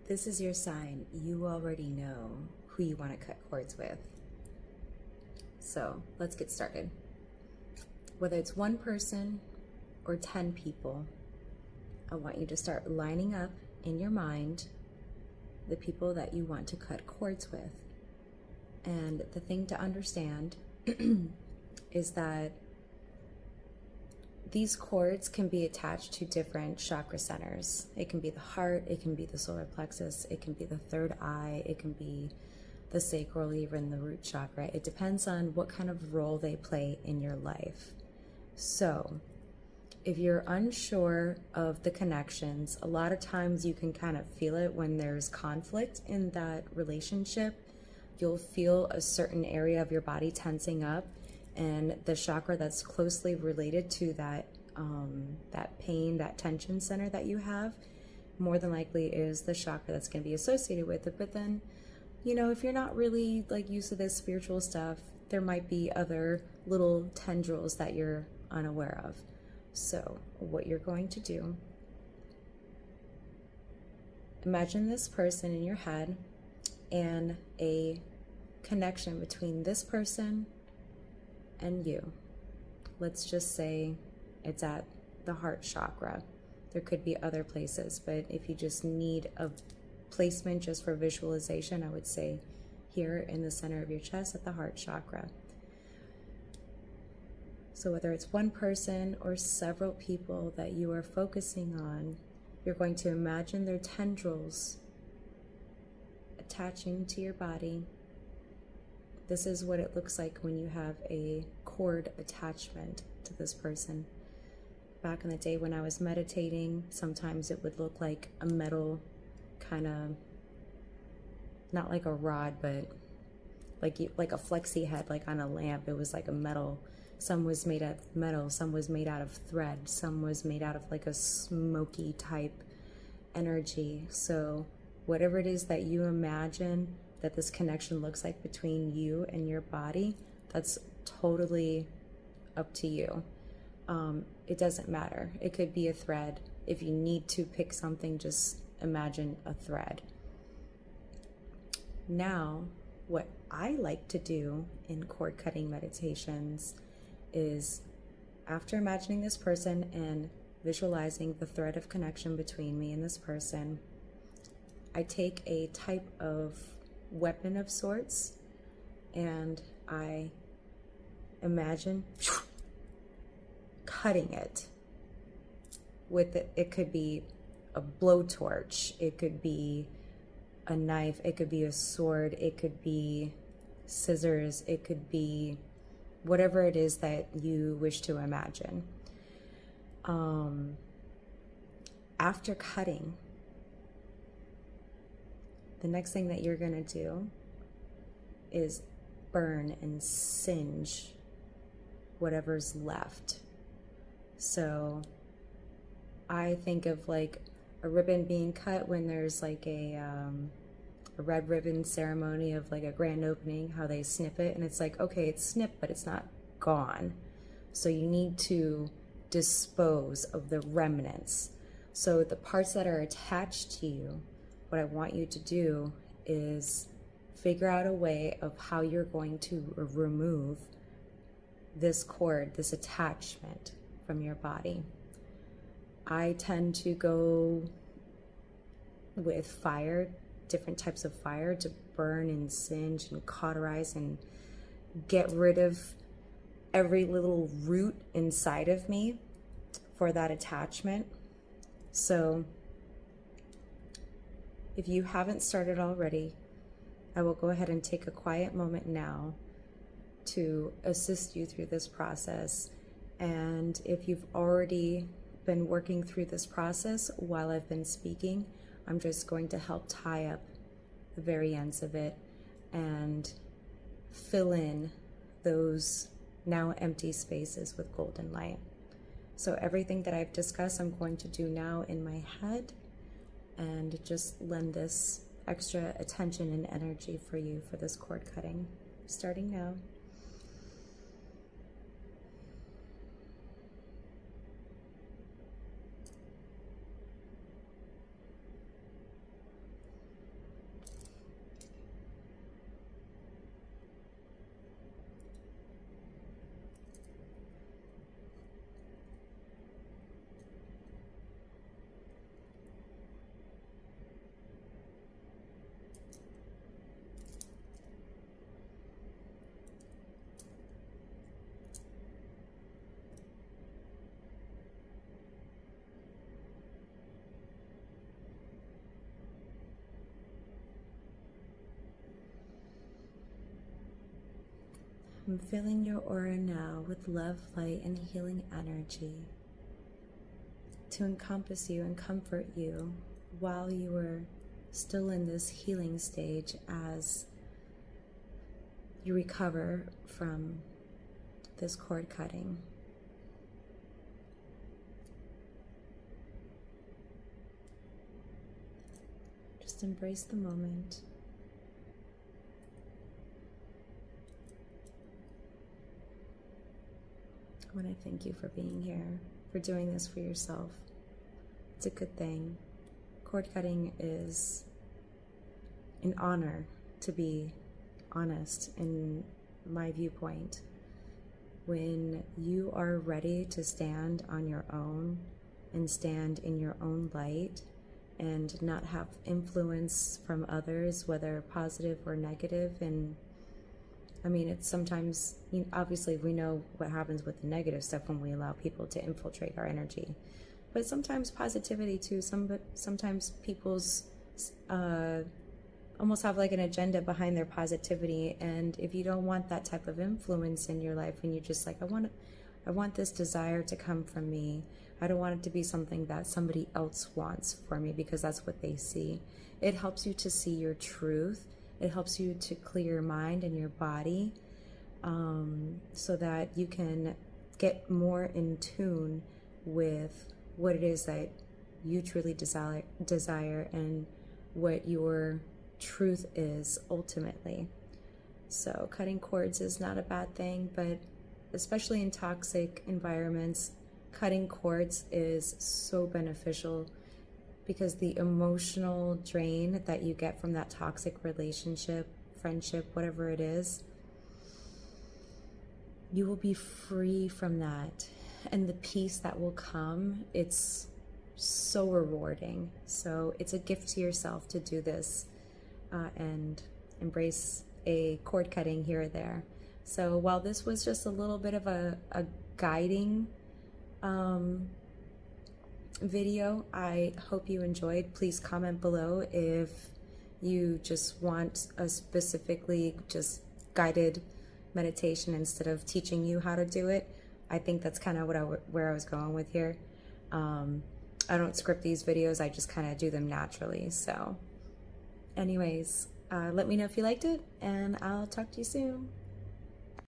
This is your sign. You already know who you want to cut cords with. So let's get started. Whether it's one person or 10 people, I want you to start lining up in your mind the people that you want to cut cords with. And the thing to understand is that these cords can be attached to different chakra centers. It can be the heart, it can be the solar plexus, it can be the third eye, it can be the sacral, even the root chakra. It depends on what kind of role they play in your life. So if you're unsure of the connections, a lot of times you can kind of feel it when there's conflict in that relationship. You'll feel a certain area of your body tensing up, and the chakra that's closely related to that that pain, that tension center that you have, more than likely is the chakra that's going to be associated with it. But then, you know, if you're not really like used to this spiritual stuff, there might be other little tendrils that you're unaware of. So what you're going to do, imagine this person in your head and a connection between this person and you. Let's just say it's at the heart chakra. There could be other places, but if you just need a placement just for visualization, I would say here in the center of your chest at the heart chakra. So whether it's one person or several people that you are focusing on, you're going to imagine their tendrils attaching to your body. This is what it looks like when you have a cord attachment to this person. Back in the day when I was meditating, sometimes it would look like a metal kind of, not like a rod, but like a flexi head, like on a lamp. It was like a metal. Some was made out of metal, some was made out of thread, some was made out of like a smoky type energy. So whatever it is that you imagine that this connection looks like between you and your body, that's totally up to you. It doesn't matter. It could be a thread. If you need to pick something, just imagine a thread. Now, what I like to do in cord cutting meditations is, after imagining this person and visualizing the thread of connection between me and this person, I take a type of weapon of sorts and I imagine cutting it with it. It could be a blowtorch, it could be a knife, it could be a sword, it could be scissors, it could be whatever it is that you wish to imagine. After cutting, the next thing that you're gonna do is burn and singe whatever's left. So I think of like a ribbon being cut when there's like a red ribbon ceremony of like a grand opening, how they snip it, and it's like, okay, it's snipped, but it's not gone. So you need to dispose of the remnants. So the parts that are attached to you, what I want you to do is figure out a way of how you're going to remove this cord, this attachment from your body. I tend to go with fire, different types of fire, to burn and singe and cauterize and get rid of every little root inside of me for that attachment. So if you haven't started already, I will go ahead and take a quiet moment now to assist you through this process. And if you've already been working through this process while I've been speaking, I'm just going to help tie up the very ends of it and fill in those now empty spaces with golden light. So everything that I've discussed, I'm going to do now in my head and just lend this extra attention and energy for you for this cord cutting, starting now. I'm filling your aura now with love, light, and healing energy to encompass you and comfort you while you are still in this healing stage as you recover from this cord cutting. Just embrace the moment. I want to thank you for being here, for doing this for yourself. It's a good thing. Cord cutting is an honor, to be honest, in my viewpoint. When you are ready to stand on your own and stand in your own light and not have influence from others, whether positive or negative. And I mean, it's sometimes, you know, obviously we know what happens with the negative stuff when we allow people to infiltrate our energy, but sometimes positivity too. Sometimes people's almost have like an agenda behind their positivity, and if you don't want that type of influence in your life, and you're just like, I want this desire to come from me. I don't want it to be something that somebody else wants for me because that's what they see. It helps you to see your truth. It helps you to clear your mind and your body, so that you can get more in tune with what it is that you truly desire and what your truth is ultimately. So cutting cords is not a bad thing, but especially in toxic environments, cutting cords is so beneficial, because the emotional drain that you get from that toxic relationship, friendship, whatever it is, you will be free from that. And the peace that will come, it's so rewarding. So it's a gift to yourself to do this and embrace a cord cutting here or there. So while this was just a little bit of a guiding video, I hope you enjoyed. Please comment below if you just want a specifically just guided meditation instead of teaching you how to do it. I think that's kind of where I was going with here. I don't script these videos, I just kind of do them naturally. So anyways, let me know if you liked it, and I'll talk to you soon.